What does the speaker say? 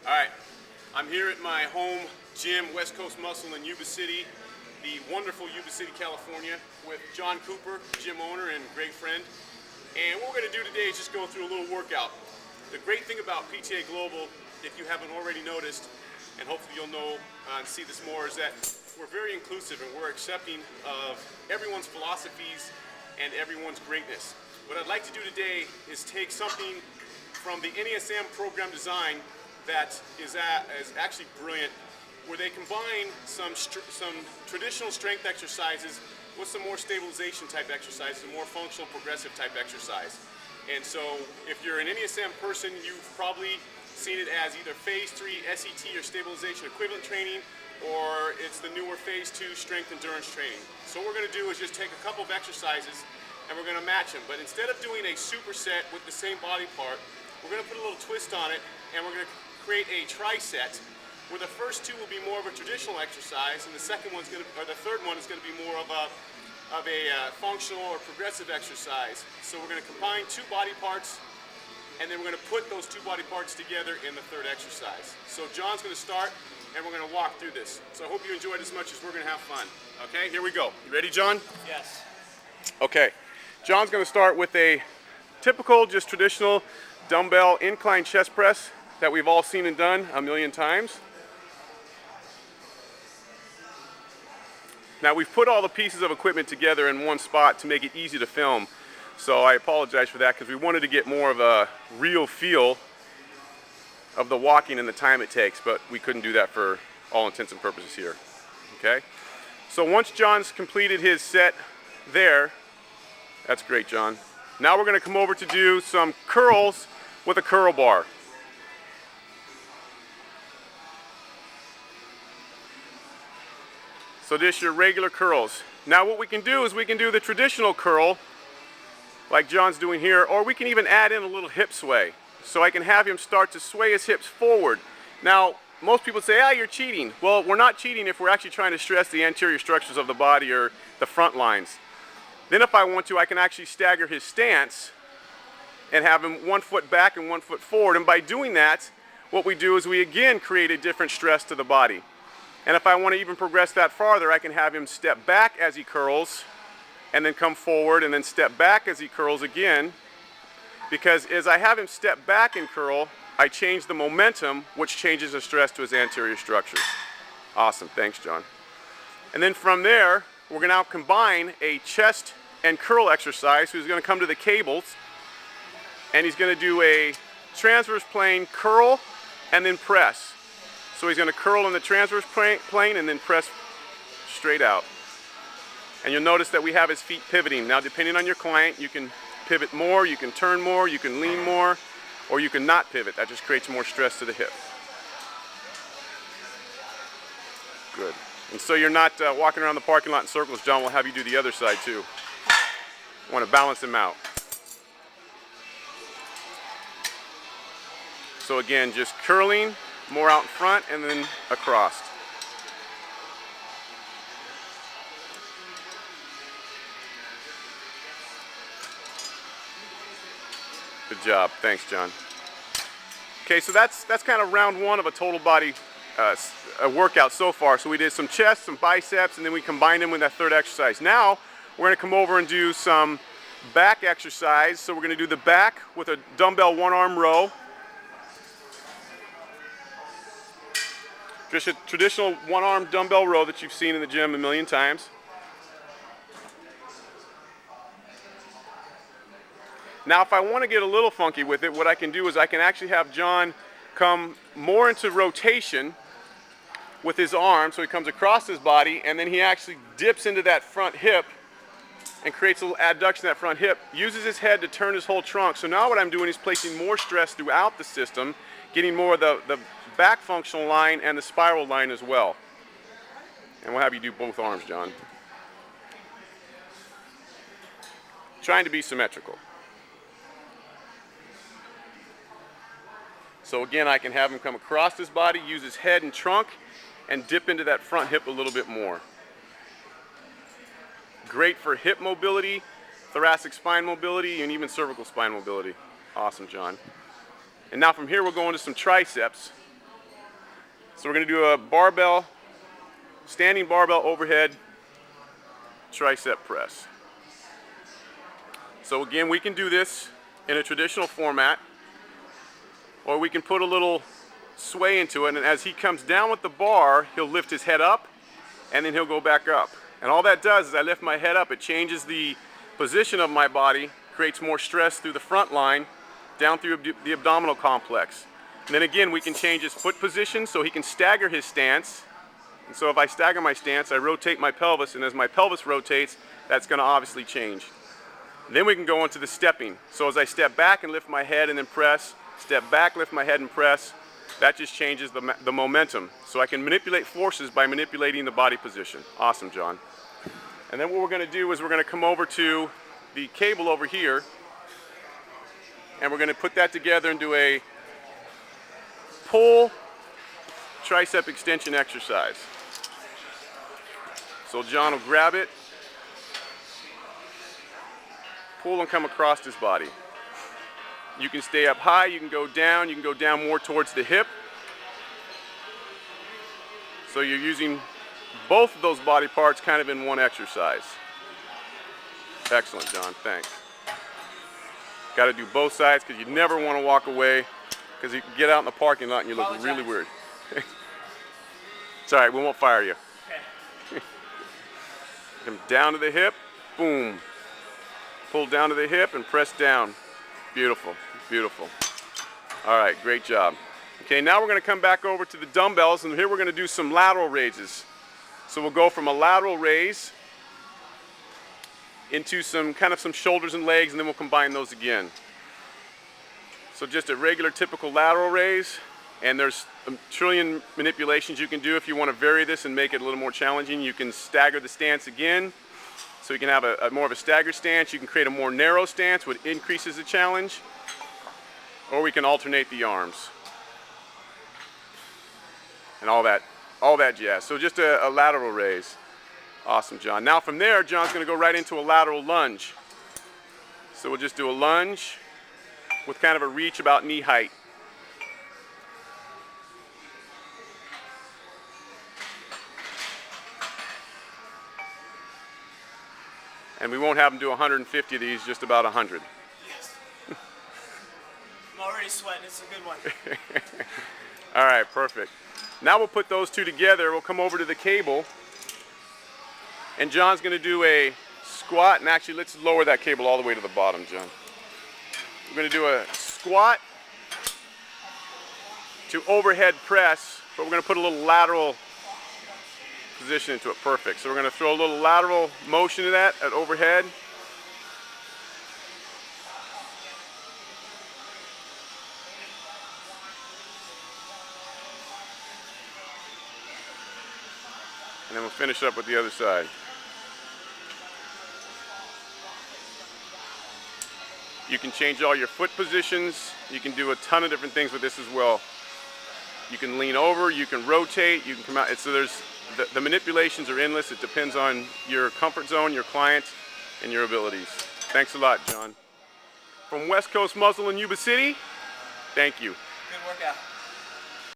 All right, I'm here at my home gym, West Coast Muscle in Yuba City, the wonderful Yuba City, California, with John Cooper, gym owner and great friend. And what we're going to do today is just go through a little workout. The great thing about PTA Global, if you haven't already noticed, and hopefully you'll know and see this more, is that we're very inclusive and we're accepting of everyone's philosophies and everyone's greatness. What I'd like to do today is take something from the NASM program design that is actually brilliant, where they combine some traditional strength exercises with some more stabilization type exercises, more functional progressive type exercise. And so if you're an NASM person, you've probably seen it as either phase 3 SET or stabilization equivalent training, or it's the newer phase 2 strength endurance training. So what we're going to do is just take a couple of exercises and we're going to match them. But instead of doing a superset with the same body part, we're going to put a little twist on it and we're going to create a tri-set, where the first two will be more of a traditional exercise, and the third one is going to be more of a functional or progressive exercise. So we're going to combine two body parts, and then we're going to put those two body parts together in the third exercise. So John's going to start, and we're going to walk through this. So I hope you enjoyed as much as we're going to have fun. Okay, here we go. You ready, John? Yes. Okay, John's going to start with a typical, just traditional dumbbell incline chest press that we've all seen and done a million times. Now we've put all the pieces of equipment together in one spot to make it easy to film. So I apologize for that, because we wanted to get more of a real feel of the walking and the time it takes, but we couldn't do that for all intents and purposes here. Okay? So once John's completed his set there, that's great, John. Now we're going to come over to do some curls with a curl bar. So just your regular curls. Now what we can do is we can do the traditional curl like John's doing here, or we can even add in a little hip sway. So I can have him start to sway his hips forward. Now most people say, you're cheating. Well, we're not cheating if we're actually trying to stress the anterior structures of the body or the front lines. Then if I want to, I can actually stagger his stance and have him 1 foot back and 1 foot forward. And by doing that, what we do is we again create a different stress to the body. And if I want to even progress that farther, I can have him step back as he curls and then come forward and then step back as he curls again. Because as I have him step back and curl, I change the momentum, which changes the stress to his anterior structures. Awesome, thanks, John. And then from there, we're going to now combine a chest and curl exercise. So he's going to come to the cables and he's going to do a transverse plane curl and then press. So he's going to curl in the transverse plane and then press straight out. And you'll notice that we have his feet pivoting. Now depending on your client, you can pivot more, you can turn more, you can lean more, or you can not pivot. That just creates more stress to the hip. Good. And so you're not walking around the parking lot in circles. John will have you do the other side too. I want to balance them out. So again, just curling, more out in front and then across. Good job. Thanks, John. Okay, so that's kind of round one of a total body workout so far. So we did some chest, some biceps, and then we combined them with that third exercise. Now we're going to come over and do some back exercise. So we're going to do the back with a dumbbell one arm row. Just a traditional one-arm dumbbell row that you've seen in the gym a million times. Now if I want to get a little funky with it, what I can do is I can actually have John come more into rotation with his arm, so he comes across his body and then he actually dips into that front hip and creates a little adduction in that front hip, uses his head to turn his whole trunk. So now what I'm doing is placing more stress throughout the system, getting more of the back functional line and the spiral line as well. And we'll have you do both arms, John. Trying to be symmetrical. So again, I can have him come across his body, use his head and trunk, and dip into that front hip a little bit more. Great for hip mobility, thoracic spine mobility, and even cervical spine mobility. Awesome, John. And now from here we'll go into some triceps. So we're going to do a barbell, standing barbell overhead tricep press. So again, we can do this in a traditional format, or we can put a little sway into it, and as he comes down with the bar, he'll lift his head up, and then he'll go back up. And all that does is I lift my head up, it changes the position of my body, creates more stress through the front line, down through the abdominal complex. And then again, we can change his foot position so he can stagger his stance. And so if I stagger my stance, I rotate my pelvis, and as my pelvis rotates, that's going to obviously change. And then we can go into the stepping. So as I step back and lift my head and then press, step back, lift my head and press, that just changes the momentum. So I can manipulate forces by manipulating the body position. Awesome, John. And then what we're going to do is we're going to come over to the cable over here, and we're going to put that together and do a pull tricep extension exercise. So John will grab it, pull and come across his body. You can stay up high, you can go down more towards the hip. So you're using both of those body parts kind of in one exercise. Excellent, John, thanks. Got to do both sides because you never want to walk away, because you can get out in the parking lot and you look really weird. It's all right, we won't fire you. Okay. Come down to the hip, boom. Pull down to the hip and press down. Beautiful, beautiful. All right, great job. Okay, now we're going to come back over to the dumbbells, and here we're going to do some lateral raises. So we'll go from a lateral raise into some shoulders and legs, and then we'll combine those again. So just a regular typical lateral raise, and there's a trillion manipulations you can do if you want to vary this and make it a little more challenging. You can stagger the stance again, so you can have a more of a staggered stance. You can create a more narrow stance, which increases the challenge, or we can alternate the arms and all that jazz. So just a lateral raise. Awesome, John. Now from there, John's going to go right into a lateral lunge. So we'll just do a lunge with kind of a reach about knee height. And we won't have him do 150 of these, just about 100. Yes. I'm already sweating, it's a good one. All right, perfect. Now we'll put those two together. We'll come over to the cable, and John's going to do a squat. And actually, let's lower that cable all the way to the bottom, John. We're going to do a squat to overhead press, but we're going to put a little lateral position into it. Perfect. So we're going to throw a little lateral motion to that at overhead. And then we'll finish up with the other side. You can change all your foot positions. You can do a ton of different things with this as well. You can lean over, you can rotate, you can come out. So there's the manipulations are endless. It depends on your comfort zone, your client, and your abilities. Thanks a lot, John. From West Coast Muscle in Yuba City, thank you. Good workout.